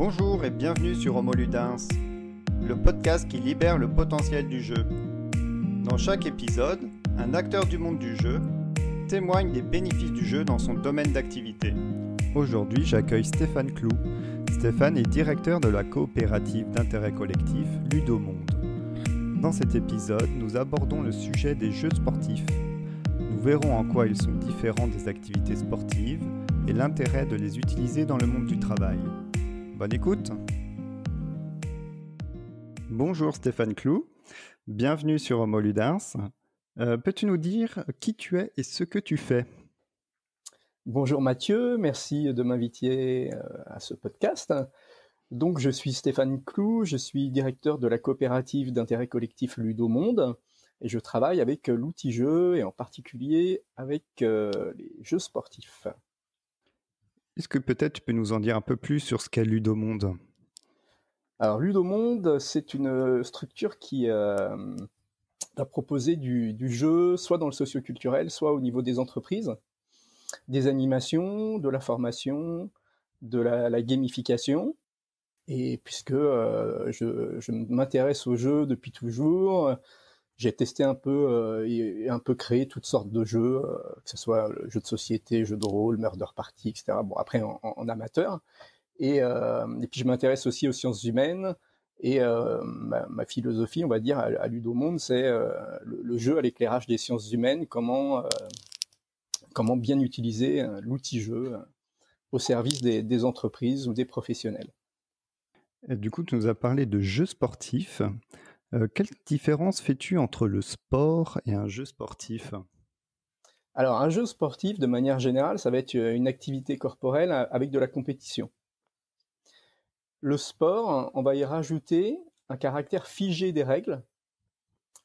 Bonjour et bienvenue sur Homo Ludens, le podcast qui libère le potentiel du jeu. Dans chaque épisode, un acteur du monde du jeu témoigne des bénéfices du jeu dans son domaine d'activité. Aujourd'hui, j'accueille Stéphane Clou. Stéphane est directeur de la coopérative d'intérêt collectif Ludomonde. Dans cet épisode, nous abordons le sujet des jeux sportifs. Nous verrons en quoi ils sont différents des activités sportives et l'intérêt de les utiliser dans le monde du travail. Bonne écoute. Bonjour Stéphane Clou, bienvenue sur Homo Ludens. Peux-tu nous dire qui tu es et ce que tu fais ? Bonjour Mathieu, merci de m'inviter à ce podcast. Donc je suis Stéphane Clou, je suis directeur de la coopérative d'intérêt collectif Ludomonde et je travaille avec l'outil jeu et en particulier avec les jeux sportifs. Est-ce que peut-être tu peux nous en dire un peu plus sur ce qu'est Ludomonde ? Alors Ludomonde, c'est une structure qui va proposer du jeu soit dans le socioculturel, soit au niveau des entreprises, des animations, de la formation, de la gamification. Et puisque je m'intéresse au jeu depuis toujours, j'ai testé un peu et un peu créé toutes sortes de jeux, que ce soit jeux de société, jeux de rôle, murder party, etc. Bon, après en amateur. Et puis je m'intéresse aussi aux sciences humaines. Et ma philosophie, on va dire, à Ludomonde, c'est le jeu à l'éclairage des sciences humaines, comment bien utiliser l'outil jeu au service des entreprises ou des professionnels. Et du coup, tu nous as parlé de jeux sportifs. Quelle différence fais-tu entre le sport et un jeu sportif ? Alors, un jeu sportif, de manière générale, ça va être une activité corporelle avec de la compétition. Le sport, on va y rajouter un caractère figé des règles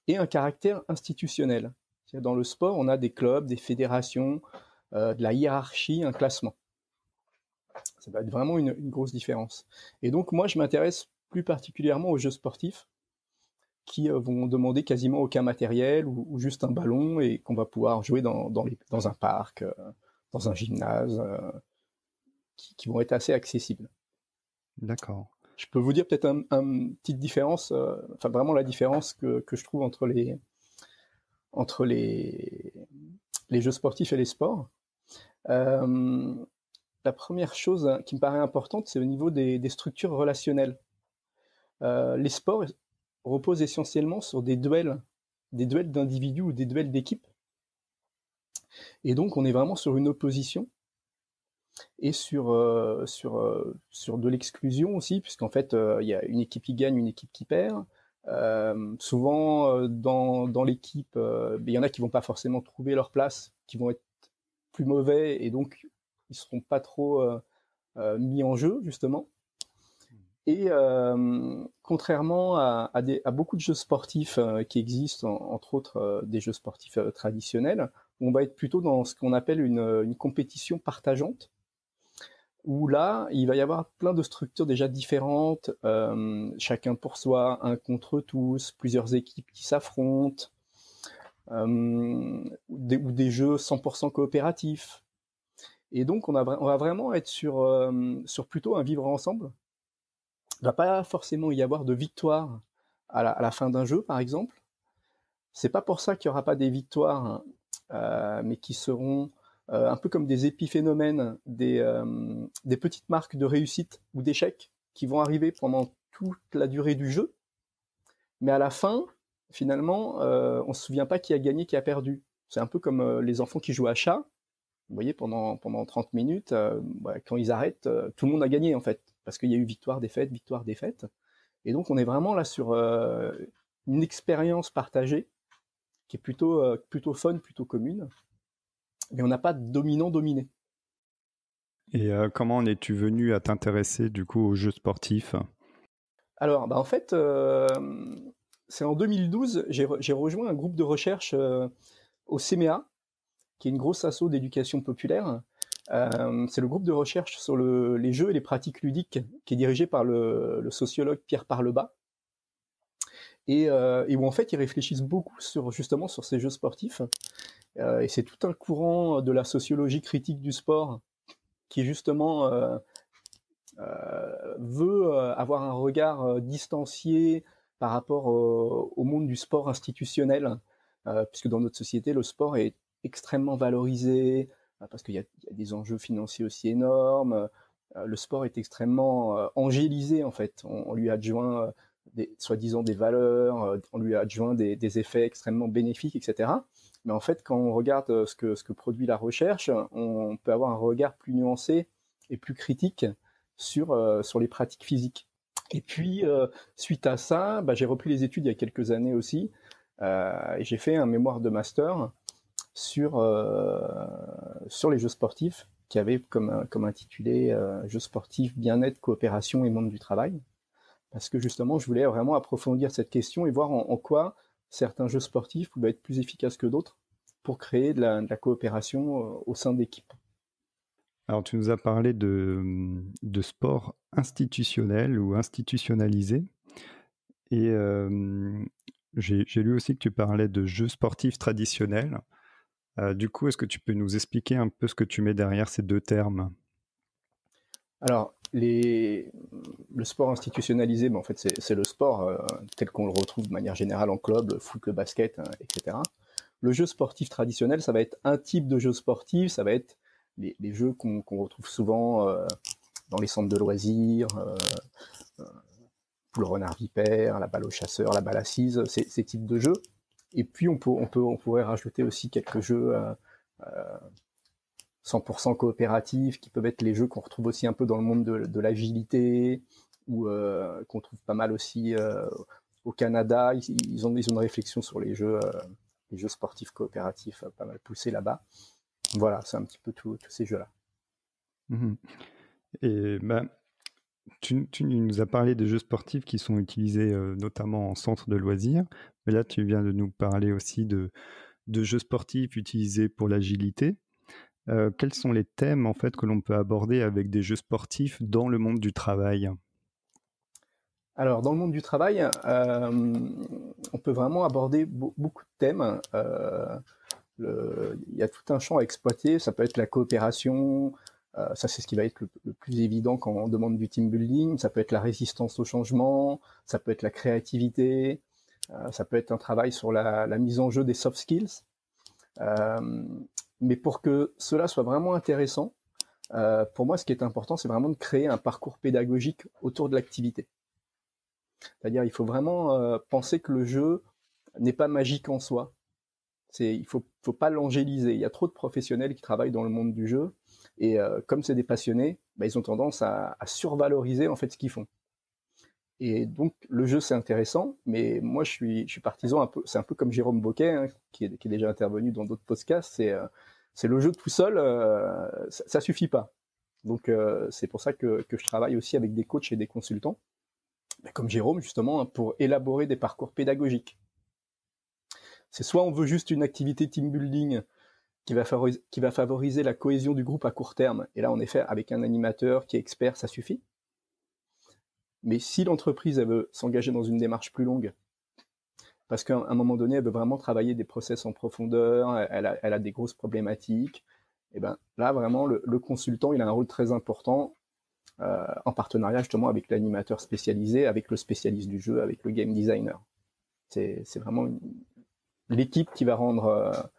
et un caractère institutionnel. C'est-à-dire, dans le sport, on a des clubs, des fédérations, de la hiérarchie, un classement. Ça va être vraiment une grosse différence. Et donc, moi, je m'intéresse plus particulièrement aux jeux sportifs qui vont demander quasiment aucun matériel ou juste un ballon et qu'on va pouvoir jouer dans un parc, dans un gymnase, qui vont être assez accessibles. D'accord. Je peux vous dire peut-être une petite différence, enfin vraiment la différence que je trouve entre les jeux sportifs et les sports. La première chose qui me paraît importante, c'est au niveau des structures relationnelles. Les sports reposent essentiellement sur des duels d'individus ou des duels d'équipes. Et donc, on est vraiment sur une opposition et sur de l'exclusion aussi, puisqu'en fait, il y a une équipe qui gagne, une équipe qui perd. Souvent, dans l'équipe, il y en a qui vont pas forcément trouver leur place, qui vont être plus mauvais, et donc ils seront pas trop mis en jeu, justement. Et contrairement à beaucoup de jeux sportifs qui existent, entre autres des jeux sportifs traditionnels, on va être plutôt dans ce qu'on appelle une compétition partageante, où là, il va y avoir plein de structures déjà différentes, chacun pour soi, un contre tous, plusieurs équipes qui s'affrontent, ou des jeux 100% coopératifs. Et donc, on va vraiment être sur plutôt un vivre ensemble. Il ne va pas forcément y avoir de victoire à la fin d'un jeu, par exemple. C'est pas pour ça qu'il n'y aura pas des victoires, mais qui seront un peu comme des épiphénomènes, des petites marques de réussite ou d'échec qui vont arriver pendant toute la durée du jeu. Mais à la fin, finalement, on ne se souvient pas qui a gagné, qui a perdu. C'est un peu comme les enfants qui jouent à chat. Vous voyez, pendant 30 minutes, quand ils arrêtent, tout le monde a gagné, en fait. Parce qu'il y a eu victoire, défaite, victoire, défaite. Et donc, on est vraiment là sur une expérience partagée qui est plutôt fun, plutôt commune. Mais on n'a pas de dominant-dominé. Et comment en es-tu venu à t'intéresser du coup aux jeux sportifs ? Alors, en fait, c'est en 2012, j'ai rejoint un groupe de recherche au CMEA, qui est une grosse asso d'éducation populaire. C'est le groupe de recherche sur les jeux et les pratiques ludiques qui est dirigé par le sociologue Pierre Parlebas. Et où en fait ils réfléchissent beaucoup justement sur ces jeux sportifs. Et c'est tout un courant de la sociologie critique du sport qui justement veut avoir un regard distancié par rapport au monde du sport institutionnel, puisque dans notre société, le sport est extrêmement valorisé, parce qu'il y a des enjeux financiers aussi énormes. Le sport est extrêmement angélisé, en fait. On lui adjoint soi-disant des valeurs, on lui adjoint des effets extrêmement bénéfiques, etc. Mais en fait, quand on regarde ce que produit la recherche, on peut avoir un regard plus nuancé et plus critique sur les pratiques physiques. Et puis, suite à ça, j'ai repris les études il y a quelques années aussi, et j'ai fait un mémoire de master sur les jeux sportifs, qui avait comme intitulé Jeux sportifs, bien-être, coopération et monde du travail. Parce que justement, je voulais vraiment approfondir cette question et voir en quoi certains jeux sportifs pouvaient être plus efficaces que d'autres pour créer de la coopération au sein d'équipes. Alors, tu nous as parlé de sport institutionnel ou institutionnalisé. Et j'ai lu aussi que tu parlais de jeux sportifs traditionnels. Du coup, est-ce que tu peux nous expliquer un peu ce que tu mets derrière ces deux termes ? Alors, le sport institutionnalisé, en fait, c'est le sport tel qu'on le retrouve de manière générale en club, le foot, le basket, etc. Le jeu sportif traditionnel, ça va être un type de jeu sportif, ça va être les jeux qu'on retrouve souvent dans les centres de loisirs, le renard vipère, la balle au chasseur, la balle assise, ces types de jeux. Et puis on pourrait rajouter aussi quelques jeux 100% coopératifs, qui peuvent être les jeux qu'on retrouve aussi un peu dans le monde de l'agilité, ou qu'on trouve pas mal aussi au Canada. Ils ont une réflexion sur les jeux sportifs coopératifs pas mal poussés là-bas. Voilà, c'est un petit peu tous ces jeux-là. Mmh. Et tu nous as parlé de jeux sportifs qui sont utilisés notamment en centre de loisirs, mais là tu viens de nous parler aussi de jeux sportifs utilisés pour l'agilité. Quels sont les thèmes en fait que l'on peut aborder avec des jeux sportifs dans le monde du travail ? Alors, dans le monde du travail, on peut vraiment aborder beaucoup de thèmes. Il y a tout un champ à exploiter. Ça peut être la coopération, ça c'est ce qui va être le plus évident quand on demande du team building. Ça peut être la résistance au changement, ça peut être la créativité, ça peut être un travail sur la mise en jeu des soft skills. Mais pour que cela soit vraiment intéressant, pour moi, ce qui est important, c'est vraiment de créer un parcours pédagogique autour de l'activité. C'est-à-dire, il faut vraiment penser que le jeu n'est pas magique en soi. Il faut pas l'angéliser. Il y a trop de professionnels qui travaillent dans le monde du jeu, et comme c'est des passionnés, ils ont tendance à survaloriser en fait ce qu'ils font. Et donc le jeu c'est intéressant, mais moi je suis partisan un peu. C'est un peu comme Jérôme Boquet, qui est déjà intervenu dans d'autres podcasts. C'est le jeu tout seul, ça suffit pas. Donc c'est pour ça que je travaille aussi avec des coachs et des consultants, comme Jérôme justement, pour élaborer des parcours pédagogiques. C'est soit on veut juste une activité team building qui va favoriser la cohésion du groupe à court terme, et là en effet avec un animateur qui est expert, ça suffit. Mais si l'entreprise elle veut s'engager dans une démarche plus longue, parce qu'à un moment donné elle veut vraiment travailler des process en profondeur, elle a des grosses problématiques, et là vraiment le consultant il a un rôle très important, en partenariat justement avec l'animateur spécialisé, avec le spécialiste du jeu, avec le game designer. C'est vraiment l'équipe qui va rendre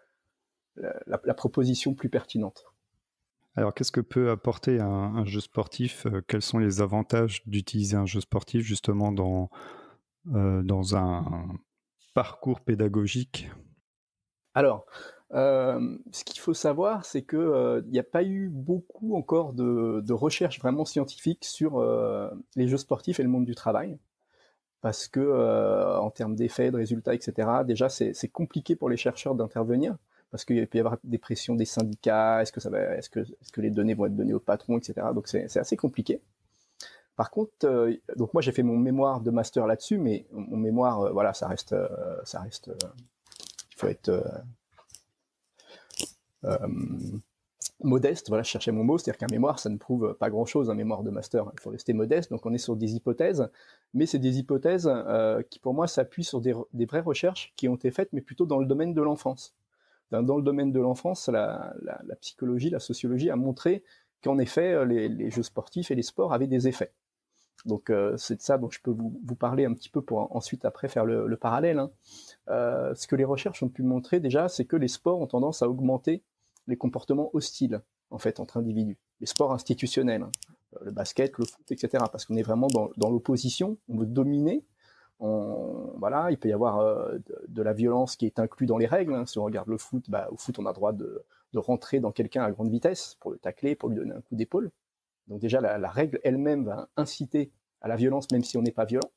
la proposition plus pertinente. Alors, qu'est-ce que peut apporter un jeu sportif ? Quels sont les avantages d'utiliser un jeu sportif justement dans un parcours pédagogique ? Alors, ce qu'il faut savoir, c'est qu'il n'y a pas eu beaucoup encore de recherches vraiment scientifiques sur les jeux sportifs et le monde du travail. Parce que en termes d'effets, de résultats, etc., déjà c'est compliqué pour les chercheurs d'intervenir, parce qu'il peut y avoir des pressions des syndicats, est-ce que les données vont être données au patron, etc. Donc c'est assez compliqué. Par contre, donc moi j'ai fait mon mémoire de master là-dessus, mais mon mémoire, voilà, ça reste, il faut être modeste, voilà, je cherchais mon mot, c'est-à-dire qu'un mémoire, ça ne prouve pas grand-chose, un mémoire de master, il faut rester modeste, donc on est sur des hypothèses, mais c'est des hypothèses qui pour moi s'appuient sur des vraies recherches qui ont été faites, mais plutôt dans le domaine de l'enfance. Dans le domaine de l'enfance, la psychologie, la sociologie a montré qu'en effet, les jeux sportifs et les sports avaient des effets. Donc c'est de ça dont je peux vous parler un petit peu pour ensuite après faire le parallèle. Hein. Ce que les recherches ont pu montrer déjà, c'est que les sports ont tendance à augmenter les comportements hostiles en fait entre individus. Les sports institutionnels, hein, le basket, le foot, etc. Parce qu'on est vraiment dans l'opposition, on veut dominer. Voilà, il peut y avoir de la violence qui est inclue dans les règles. Hein. Si on regarde le foot, au foot, on a le droit de rentrer dans quelqu'un à grande vitesse pour le tacler, pour lui donner un coup d'épaule. Donc déjà, la règle elle-même va inciter à la violence, même si on n'est pas violent.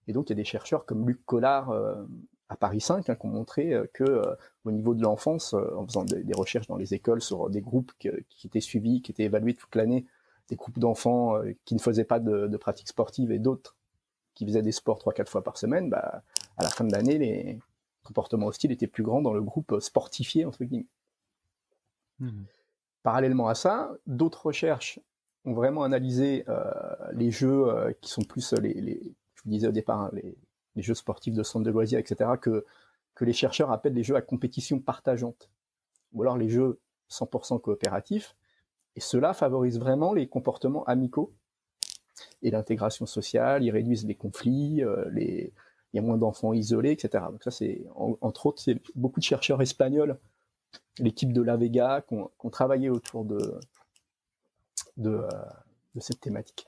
Et donc, il y a des chercheurs comme Luc Collard à Paris 5 qui ont montré qu'au niveau de l'enfance, en faisant des recherches dans les écoles sur des groupes qui étaient suivis, qui étaient évalués toute l'année, des groupes d'enfants qui ne faisaient pas de pratiques sportives et d'autres qui faisaient des sports 3-4 fois par semaine, à la fin de l'année, les comportements hostiles étaient plus grands dans le groupe sportifié, entre guillemets. Mmh. Parallèlement à ça, d'autres recherches ont vraiment analysé les jeux qui sont plus, je vous disais au départ, hein, les jeux sportifs de centre de loisirs, etc., que les chercheurs appellent les jeux à compétition partageante, ou alors les jeux 100% coopératifs, et cela favorise vraiment les comportements amicaux et l'intégration sociale, ils réduisent les conflits, il y a moins d'enfants isolés, etc. Donc ça, c'est, entre autres, c'est beaucoup de chercheurs espagnols, l'équipe de La Vega, qui ont travaillé autour de cette thématique.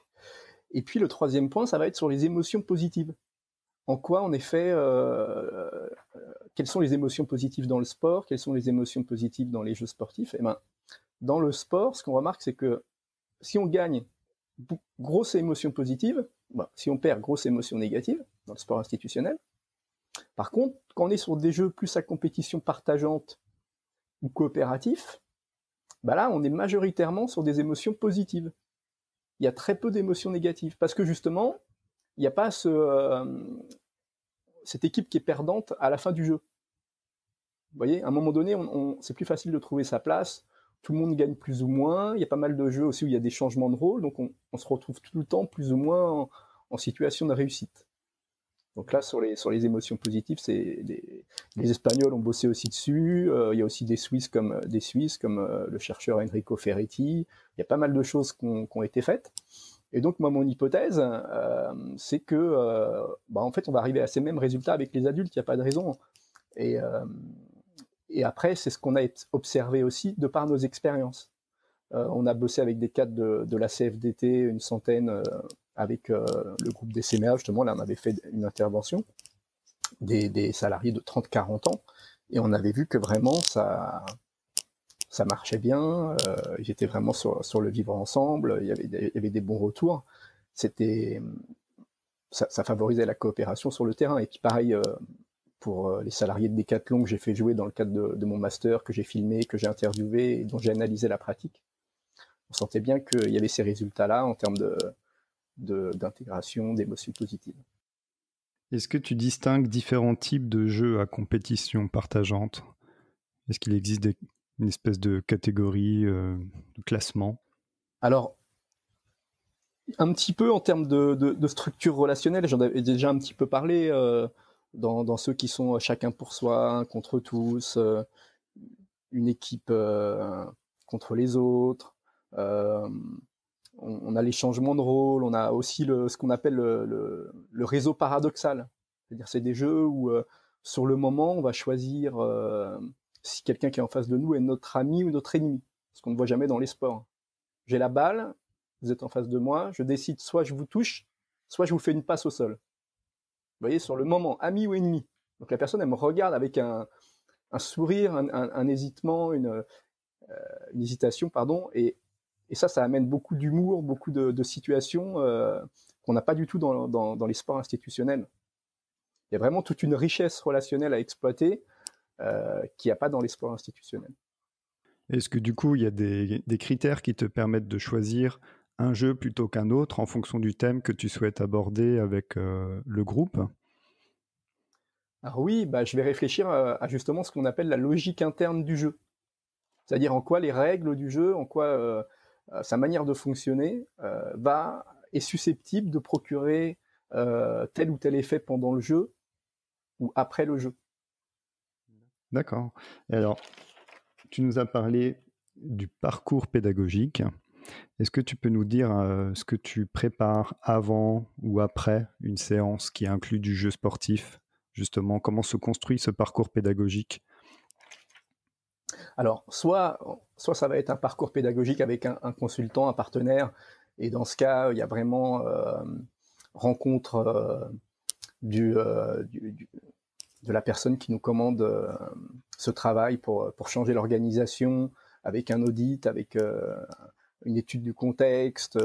Et puis le troisième point, ça va être sur les émotions positives. En quoi, en effet, quelles sont les émotions positives dans le sport, quelles sont les émotions positives dans les jeux sportifs? Eh ben, dans le sport, ce qu'on remarque, c'est que si on gagne grosse émotion positive, si on perd grosse émotion négative dans le sport institutionnel. Par contre, quand on est sur des jeux plus à compétition partageante ou coopératif, là, on est majoritairement sur des émotions positives. Il y a très peu d'émotions négatives, parce que justement, il n'y a pas cette équipe qui est perdante à la fin du jeu. Vous voyez, à un moment donné, c'est plus facile de trouver sa place, tout le monde gagne plus ou moins, il y a pas mal de jeux aussi où il y a des changements de rôle, donc on se retrouve tout le temps plus ou moins en situation de réussite. Donc là, sur les émotions positives, les Espagnols ont bossé aussi dessus, il y a aussi des Suisses comme le chercheur Enrico Ferretti, il y a pas mal de choses qui ont été faites. Et donc, moi, mon hypothèse, c'est que, en fait, on va arriver à ces mêmes résultats avec les adultes, il n'y a pas de raison. Et après, c'est ce qu'on a observé aussi de par nos expériences. On a bossé avec des cadres de la CFDT, une centaine, avec le groupe des CMA, justement, là, on avait fait une intervention, des salariés de 30-40 ans, et on avait vu que vraiment, ça marchait bien, ils étaient vraiment sur le vivre ensemble, il y avait des bons retours, ça favorisait la coopération sur le terrain. Et puis pareil, pour les salariés de Decathlon que j'ai fait jouer dans le cadre de mon master, que j'ai filmé, que j'ai interviewé et dont j'ai analysé la pratique, on sentait bien qu'il y avait ces résultats-là en termes d'intégration, d'émotions positives. Est-ce que tu distingues différents types de jeux à compétition partageante? Est-ce qu'il existe une espèce de catégorie, de classement? Alors, un petit peu en termes de structure relationnelle, j'en avais déjà un petit peu parlé dans ceux qui sont chacun pour soi, un contre tous, une équipe contre les autres. On a les changements de rôle, on a aussi ce qu'on appelle le réseau paradoxal. C'est-à-dire c'est des jeux où sur le moment, on va choisir si quelqu'un qui est en face de nous est notre ami ou notre ennemi, ce qu'on ne voit jamais dans les sports. J'ai la balle, vous êtes en face de moi, je décide soit je vous touche, soit je vous fais une passe au sol. Vous voyez, sur le moment, ami ou ennemi. Donc la personne, elle me regarde avec un sourire, un hésitement, une hésitation, pardon, et ça amène beaucoup d'humour, beaucoup de situations qu'on n'a pas du tout dans les sports institutionnels. Il y a vraiment toute une richesse relationnelle à exploiter qu'il n'y a pas dans les sports institutionnels. Est-ce que du coup, il y a des critères qui te permettent de choisir un jeu plutôt qu'un autre en fonction du thème que tu souhaites aborder avec le groupe? Alors oui, je vais réfléchir à justement ce qu'on appelle la logique interne du jeu. C'est-à-dire en quoi les règles du jeu, en quoi sa manière de fonctionner est susceptible de procurer tel ou tel effet pendant le jeu ou après le jeu. D'accord. Et alors, tu nous as parlé du parcours pédagogique. Est-ce que tu peux nous dire ce que tu prépares avant ou après une séance qui inclut du jeu sportif? Justement, comment se construit ce parcours pédagogique? Alors, soit ça va être un parcours pédagogique avec un consultant, un partenaire, et dans ce cas, il y a vraiment rencontre de la personne qui nous commande ce travail pour changer l'organisation, avec un audit, avec une étude du contexte,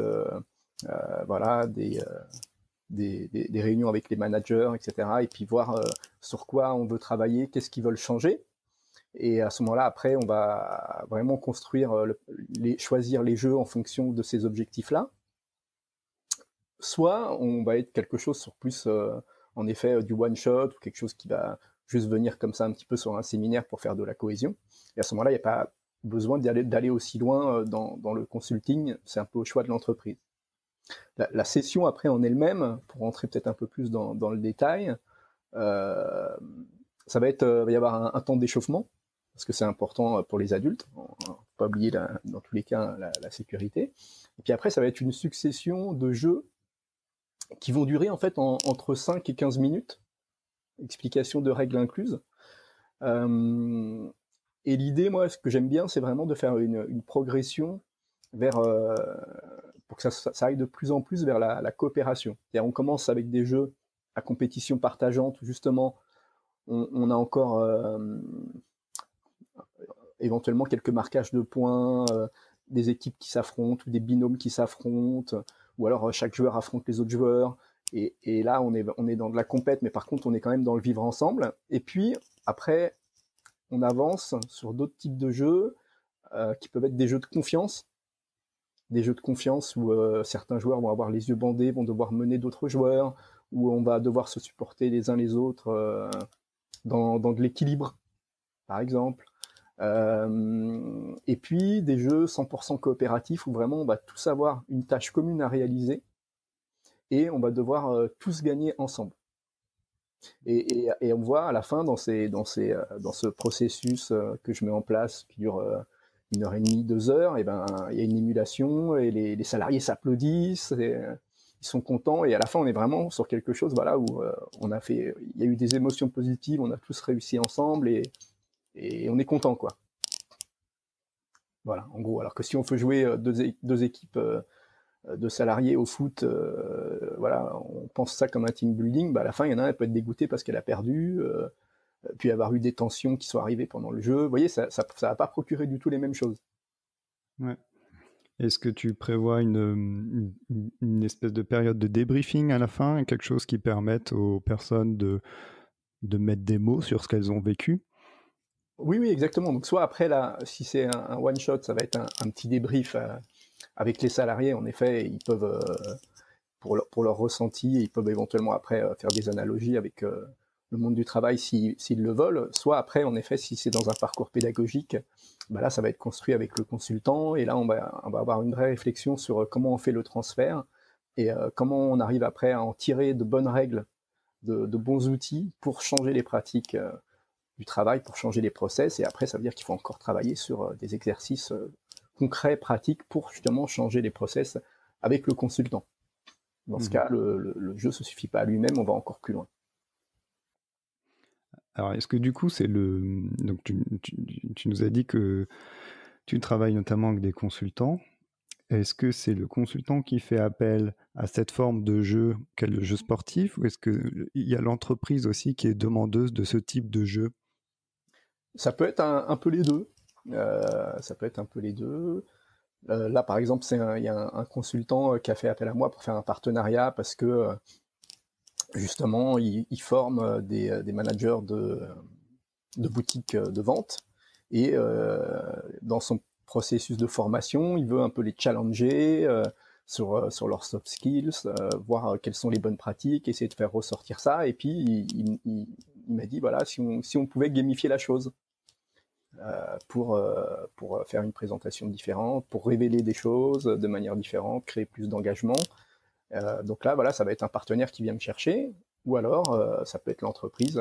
voilà, des réunions avec les managers, etc. Et puis voir sur quoi on veut travailler, qu'est-ce qu'ils veulent changer. Et à ce moment-là, après, on va vraiment construire, choisir les jeux en fonction de ces objectifs-là. Soit on va être quelque chose sur plus, en effet, du one-shot, ou quelque chose qui va juste venir comme ça un petit peu sur un séminaire pour faire de la cohésion. Et à ce moment-là, il n'y a pas besoin d'aller aussi loin dans le consulting, c'est un peu au choix de l'entreprise. La session après en elle-même, pour rentrer peut-être un peu plus dans le détail, ça va y avoir un temps d'échauffement, parce que c'est important pour les adultes, il ne faut pas oublier dans tous les cas la sécurité. Et puis après, ça va être une succession de jeux qui vont durer en fait entre 5 et 15 minutes, explication de règles incluses. Et l'idée, moi, ce que j'aime bien, c'est vraiment de faire une progression vers, pour que ça aille de plus en plus vers la coopération. C'est-à-dire, on commence avec des jeux à compétition partageante, où justement, on a encore éventuellement quelques marquages de points, des équipes qui s'affrontent, ou des binômes qui s'affrontent, ou alors chaque joueur affronte les autres joueurs. Et là, on est dans de la compète, mais par contre, on est quand même dans le vivre ensemble. Et puis, après, on avance sur d'autres types de jeux qui peuvent être des jeux de confiance. Des jeux de confiance où certains joueurs vont avoir les yeux bandés, vont devoir mener d'autres joueurs, où on va devoir se supporter les uns les autres dans de l'équilibre, par exemple. Et puis des jeux 100% coopératifs où vraiment on va tous avoir une tâche commune à réaliser et on va devoir tous gagner ensemble. Et on voit à la fin dans ce processus que je mets en place qui dure 1h30, 2 heures, et ben il y a une émulation et les salariés s'applaudissent, ils sont contents, et à la fin on est vraiment sur quelque chose, voilà, où il y a eu des émotions positives, on a tous réussi ensemble et on est content, quoi. Voilà, en gros. Alors que si on fait jouer deux équipes de salariés au foot, voilà, on pense ça comme un team building, bah à la fin, il y en a un, elle peut être dégoûtée parce qu'elle a perdu, puis avoir eu des tensions qui sont arrivées pendant le jeu. Vous voyez, ça va pas procurer du tout les mêmes choses. Ouais. Est-ce que tu prévois une espèce de période de débriefing à la fin, quelque chose qui permette aux personnes de mettre des mots sur ce qu'elles ont vécu? Oui, exactement. Donc soit après, là, si c'est un one-shot, ça va être un petit débrief avec les salariés. En effet, ils peuvent, pour leur ressenti, ils peuvent éventuellement après faire des analogies avec le monde du travail s'ils le veulent. Soit après, en effet, si c'est dans un parcours pédagogique, bah là, ça va être construit avec le consultant. Et là, on va avoir une vraie réflexion sur comment on fait le transfert et comment on arrive après à en tirer de bonnes règles, de bons outils pour changer les pratiques du travail, pour changer les process. Et après, ça veut dire qu'il faut encore travailler sur des exercices concrets, pratiques, pour justement changer les process avec le consultant. Dans ce cas, le jeu ne se suffit pas à lui-même, on va encore plus loin. Alors, est-ce que du coup, donc tu nous as dit que tu travailles notamment avec des consultants. Est-ce que c'est le consultant qui fait appel à cette forme de jeu qu'est le jeu sportif, ou est-ce qu'il y a l'entreprise aussi qui est demandeuse de ce type de jeu? Ça peut être un peu les deux. Ça peut être un peu les deux. Là, par exemple, il y a un consultant qui a fait appel à moi pour faire un partenariat parce que justement, il forme des managers de boutiques de vente, et dans son processus de formation, il veut un peu les challenger sur leurs soft skills, voir quelles sont les bonnes pratiques, essayer de faire ressortir ça. Et puis, il m'a dit, voilà, si on pouvait gamifier la chose pour faire une présentation différente, pour révéler des choses de manière différente, créer plus d'engagement. Donc là, voilà, ça va être un partenaire qui vient me chercher, ou alors ça peut être l'entreprise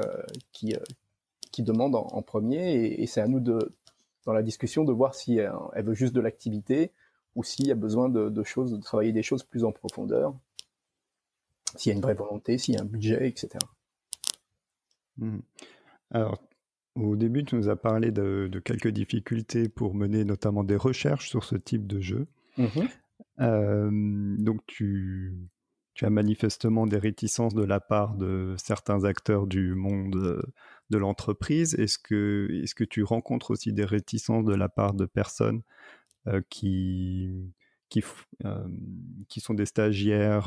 qui demande en premier, et c'est à nous dans la discussion de voir si elle veut juste de l'activité ou s'il y a besoin de travailler des choses plus en profondeur, s'il y a une vraie volonté, s'il y a un budget, etc. Alors, au début, tu nous as parlé de quelques difficultés pour mener notamment des recherches sur ce type de jeu. Donc, tu as manifestement des réticences de la part de certains acteurs du monde de l'entreprise. Est-ce que tu rencontres aussi des réticences de la part de personnes qui sont des stagiaires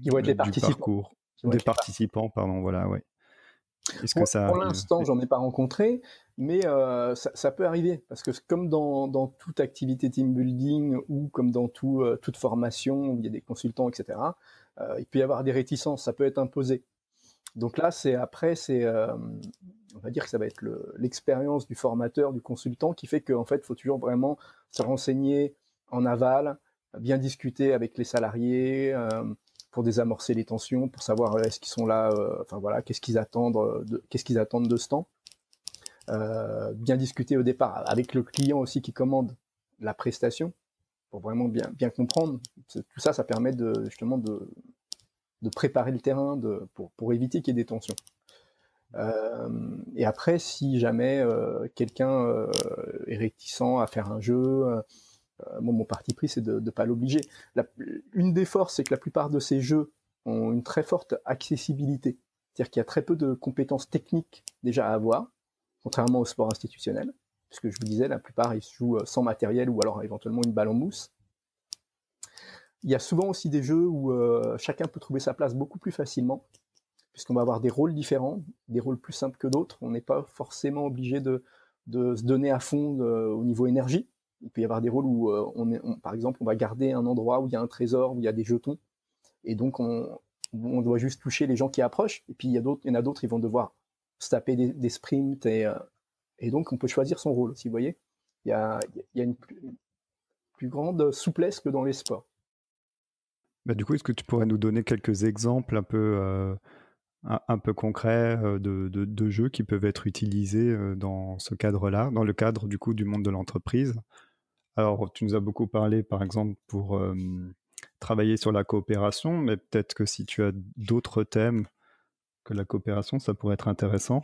qui vont être les du participants. parcours, des participants, pardon, voilà, ouais. Est-ce que ça Pour arrive? l'instant, j'en ai pas rencontré, mais ça peut arriver, parce que comme dans toute activité team building ou comme dans toute formation où il y a des consultants, etc., il peut y avoir des réticences, ça peut être imposé. Donc là, on va dire que ça va être l'expérience du formateur, du consultant, qui fait qu'en fait, il faut toujours vraiment se renseigner en aval, bien discuter avec les salariés, pour désamorcer les tensions, pour savoir est-ce qu'ils sont là, qu'est-ce qu'ils attendent de ce temps. Bien discuter au départ avec le client aussi qui commande la prestation, pour vraiment bien comprendre. Tout ça, ça permet justement de préparer le terrain pour éviter qu'il y ait des tensions. Et après, si jamais quelqu'un est réticent à faire un jeu, mon parti pris, c'est de ne pas l'obliger. Une des forces, c'est que la plupart de ces jeux ont une très forte accessibilité. C'est-à-dire qu'il y a très peu de compétences techniques déjà à avoir, contrairement au sport institutionnel. Puisque je vous disais, la plupart, ils se jouent sans matériel ou alors éventuellement une balle en mousse. Il y a souvent aussi des jeux où chacun peut trouver sa place beaucoup plus facilement, puisqu'on va avoir des rôles différents, des rôles plus simples que d'autres. On n'est pas forcément obligé de se donner à fond au niveau énergie. Il peut y avoir des rôles où, par exemple, on va garder un endroit où il y a un trésor, où il y a des jetons, et donc on doit juste toucher les gens qui approchent. Et puis il y en a d'autres, ils vont devoir se taper des sprints, et donc on peut choisir son rôle aussi, vous voyez. Il y a une plus grande souplesse que dans les sports. Bah, du coup, est-ce que tu pourrais nous donner quelques exemples un peu concrets de jeux qui peuvent être utilisés dans ce cadre-là, dans le cadre du coup du monde de l'entreprise? Alors, tu nous as beaucoup parlé, par exemple, pour travailler sur la coopération, mais peut-être que si tu as d'autres thèmes que la coopération, ça pourrait être intéressant.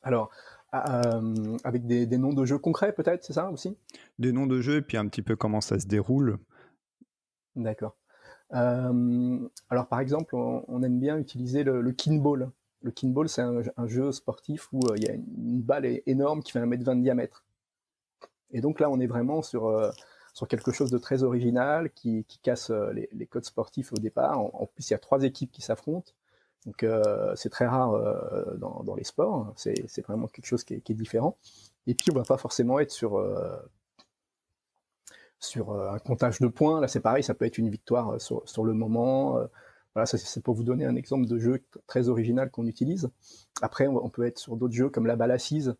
Alors, avec des noms de jeux concrets, peut-être, c'est ça aussi? Des noms de jeux et puis un petit peu comment ça se déroule. D'accord. Alors, par exemple, on aime bien utiliser le kinball. Le kinball, c'est un jeu sportif où il y a une balle énorme qui fait 1,20 m de diamètre. Et donc là, on est vraiment sur quelque chose de très original qui casse les codes sportifs au départ. En plus, il y a 3 équipes qui s'affrontent. Donc c'est très rare dans les sports. C'est vraiment quelque chose qui est différent. Et puis, on va pas forcément être sur un comptage de points. Là, c'est pareil, ça peut être une victoire sur le moment. Voilà, c'est pour vous donner un exemple de jeu très original qu'on utilise. Après, on peut être sur d'autres jeux comme la balle assise,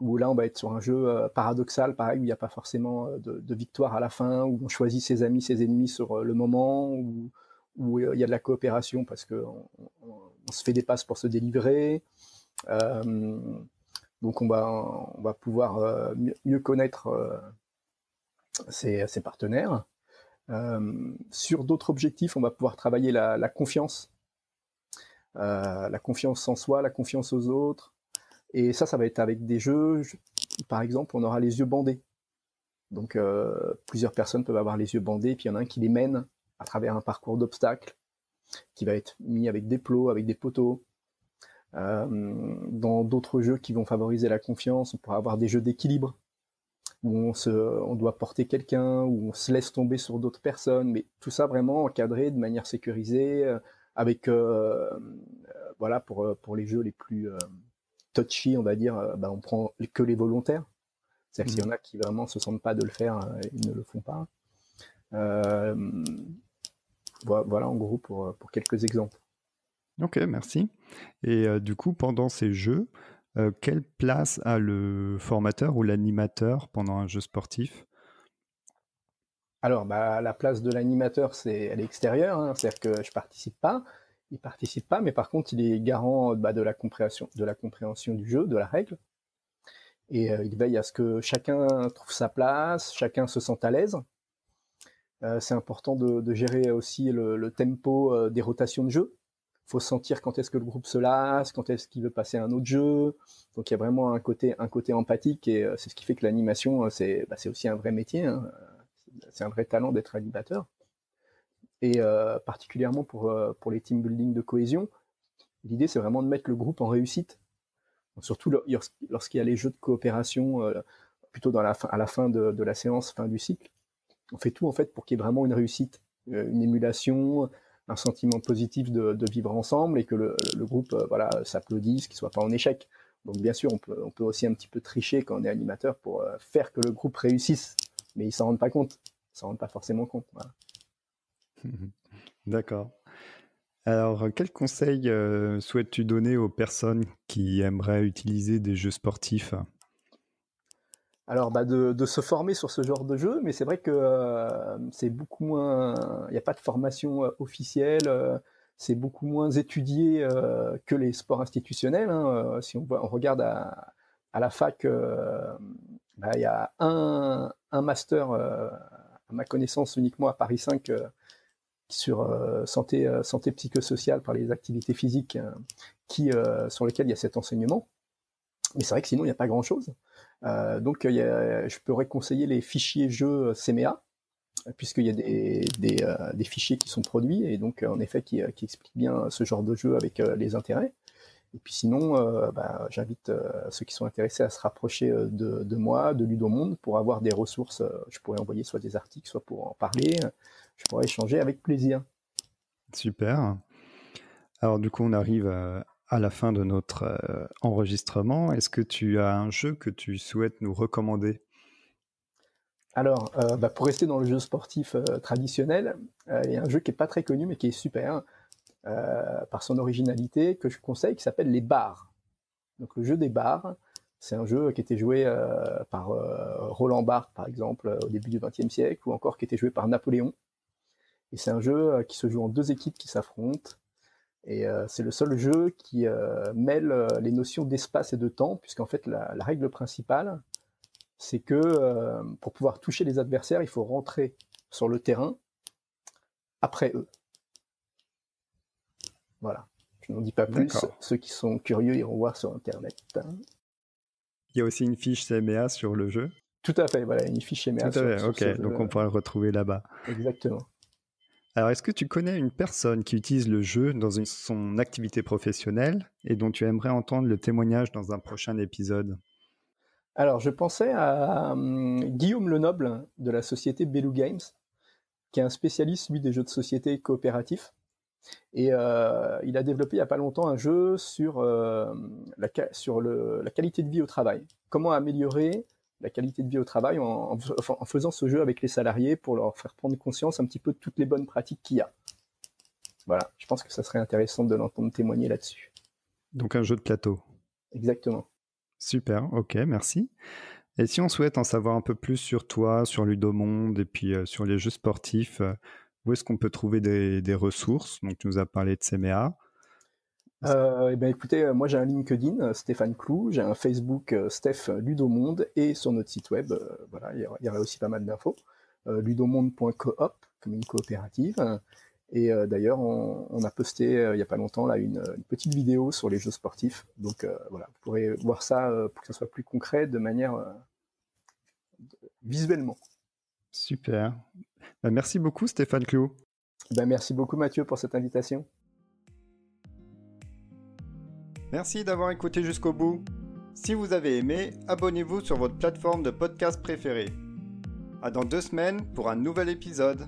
où là, on va être sur un jeu paradoxal, pareil, où il n'y a pas forcément de victoire à la fin, où on choisit ses amis, ses ennemis sur le moment, où il y a de la coopération parce qu'on se fait des passes pour se délivrer. Donc, on va pouvoir mieux connaître ses partenaires. Sur d'autres objectifs, on va pouvoir travailler la confiance. La confiance en soi, la confiance aux autres. Et ça va être avec des jeux, par exemple, on aura les yeux bandés. Donc plusieurs personnes peuvent avoir les yeux bandés, puis il y en a un qui les mène à travers un parcours d'obstacles, qui va être mis avec des plots, avec des poteaux. Dans d'autres jeux qui vont favoriser la confiance, on pourra avoir des jeux d'équilibre, où on doit porter quelqu'un, où on se laisse tomber sur d'autres personnes, mais tout ça vraiment encadré de manière sécurisée, avec voilà, pour les jeux les plus touchy, on va dire, on prend que les volontaires. C'est-à-dire qu'il y en a qui vraiment se sentent pas de le faire, ils ne le font pas. Voilà en gros pour quelques exemples. Ok, merci. Et du coup, pendant ces jeux, quelle place a le formateur ou l'animateur pendant un jeu sportif? Alors, la place de l'animateur, elle est extérieure, hein, c'est-à-dire que je participe pas, il participe pas, mais par contre, il est garant de la compréhension du jeu, de la règle. Et il veille à ce que chacun trouve sa place, chacun se sente à l'aise. C'est important de gérer aussi le tempo des rotations de jeu. Il faut sentir quand est-ce que le groupe se lasse, quand est-ce qu'il veut passer à un autre jeu. Donc il y a vraiment un côté empathique, et c'est ce qui fait que l'animation, c'est aussi un vrai métier, hein. C'est un vrai talent d'être animateur. Et particulièrement pour les team building de cohésion, l'idée c'est vraiment de mettre le groupe en réussite. Donc, surtout lorsqu'il y a les jeux de coopération, plutôt à la fin de la séance, fin du cycle. On fait tout en fait pour qu'il y ait vraiment une réussite, une émulation, un sentiment positif de vivre ensemble, et que le groupe s'applaudisse, qu'il ne soit pas en échec. Donc bien sûr, on peut aussi un petit peu tricher quand on est animateur pour faire que le groupe réussisse, mais ils ne s'en rendent pas compte, ils ne s'en rendent pas forcément compte. Voilà. D'accord. Alors, quel conseil souhaites-tu donner aux personnes qui aimeraient utiliser des jeux sportifs ? Alors, de se former sur ce genre de jeu, mais c'est vrai que c'est beaucoup moins. Il n'y a pas de formation officielle, c'est beaucoup moins étudié que les sports institutionnels, hein. Si on regarde à la fac, il y a un master, à ma connaissance, uniquement à Paris 5, sur santé psychosociale par les activités physiques, sur lesquelles il y a cet enseignement. Mais c'est vrai que sinon, il n'y a pas grand-chose. Donc, je pourrais conseiller les fichiers jeux CMEA, puisqu'il y a des fichiers qui sont produits, et donc, en effet, qui expliquent bien ce genre de jeu avec les intérêts. Et puis sinon, j'invite ceux qui sont intéressés à se rapprocher de moi, de Ludomonde, pour avoir des ressources. Je pourrais envoyer soit des articles, soit pour en parler. Je pourrais échanger avec plaisir. Super. Alors du coup, on arrive à la fin de notre enregistrement. Est-ce que tu as un jeu que tu souhaites nous recommander ? Alors, pour rester dans le jeu sportif traditionnel, il y a un jeu qui n'est pas très connu, mais qui est super, par son originalité, que je conseille, qui s'appelle les Barres. Donc le jeu des Barres, c'est un jeu qui était joué par Roland Barthes, par exemple, au début du XXe siècle, ou encore qui était joué par Napoléon. Et c'est un jeu qui se joue en 2 équipes qui s'affrontent. Et c'est le seul jeu qui mêle les notions d'espace et de temps, puisqu'en fait, la règle principale, c'est que pour pouvoir toucher les adversaires, il faut rentrer sur le terrain après eux. Voilà. Je n'en dis pas plus. D'accord. Ceux qui sont curieux iront voir sur Internet. Il y a aussi une fiche CMEA sur le jeu ? Tout à fait, voilà, une fiche CMEA. Tout à fait, ok. Donc on pourra le retrouver là-bas. Exactement. Alors, est-ce que tu connais une personne qui utilise le jeu dans son activité professionnelle et dont tu aimerais entendre le témoignage dans un prochain épisode ? Alors, je pensais à Guillaume Lenoble de la société Bellu Games, qui est un spécialiste, lui, des jeux de société coopératifs. Et il a développé il n'y a pas longtemps un jeu sur la qualité de vie au travail. Comment améliorer la qualité de vie au travail en faisant ce jeu avec les salariés pour leur faire prendre conscience un petit peu de toutes les bonnes pratiques qu'il y a. Voilà, je pense que ça serait intéressant de l'entendre témoigner là-dessus. Donc un jeu de plateau. Exactement. Super, ok, merci. Et si on souhaite en savoir un peu plus sur toi, sur Ludomonde et puis sur les jeux sportifs, où est-ce qu'on peut trouver des ressources ? Donc tu nous as parlé de CMEA. Écoutez, moi j'ai un LinkedIn, Stéphane Clou, j'ai un Facebook, Steph Ludomonde, et sur notre site web, il y aura aussi pas mal d'infos, ludomonde.coop, comme une coopérative. Et d'ailleurs, on a posté il n'y a pas longtemps là, une petite vidéo sur les jeux sportifs. Donc vous pourrez voir ça pour que ça soit plus concret, de manière visuellement. Super. Merci beaucoup Stéphane Clou. Merci beaucoup Mathieu pour cette invitation. Merci d'avoir écouté jusqu'au bout. Si vous avez aimé, abonnez-vous sur votre plateforme de podcast préférée. À dans 2 semaines pour un nouvel épisode.